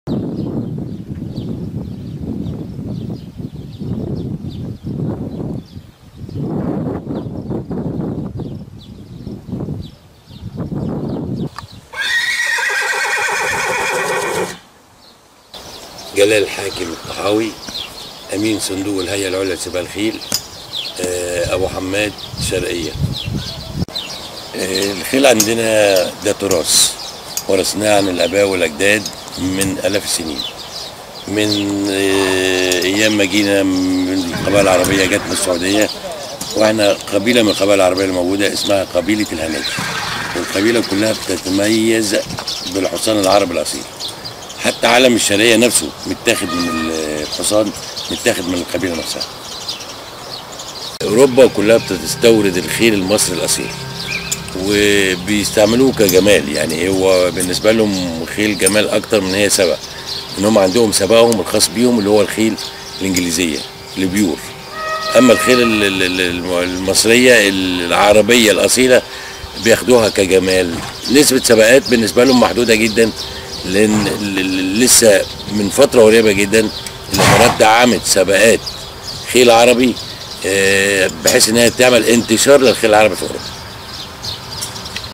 جلال حاكم الطحاوي، امين صندوق الهيئه العليا لسباق الخيل، ابو حماد شرقيه. الخيل عندنا ده تراث ورثناه عن الاباء والاجداد من الاف السنين، من ايام ما جينا من القبائل العربيه، جت من السعوديه، واحنا قبيله من القبائل العربيه الموجوده اسمها قبيله الهناجي، والقبيله كلها بتتميز بالحصان العربي الاصيل. حتى علم الشرقيه نفسه متاخد من الحصان، متاخد من القبيله نفسها. اوروبا كلها بتستورد الخيل المصري الاصيل وبيستعملوه كجمال، يعني هو بالنسبه لهم خيل جمال اكتر من هي سبق، ان هم عندهم سبقهم الخاص بيهم اللي هو الخيل الانجليزيه البيور. اما الخيل المصريه العربيه الاصيله بياخدوها كجمال. نسبه سبقات بالنسبه لهم محدوده جدا، لان لسه من فتره قريبه جدا الامارات دعمت سباقات خيل عربي بحيث انها تعمل انتشار للخيل العربي في اوروبا.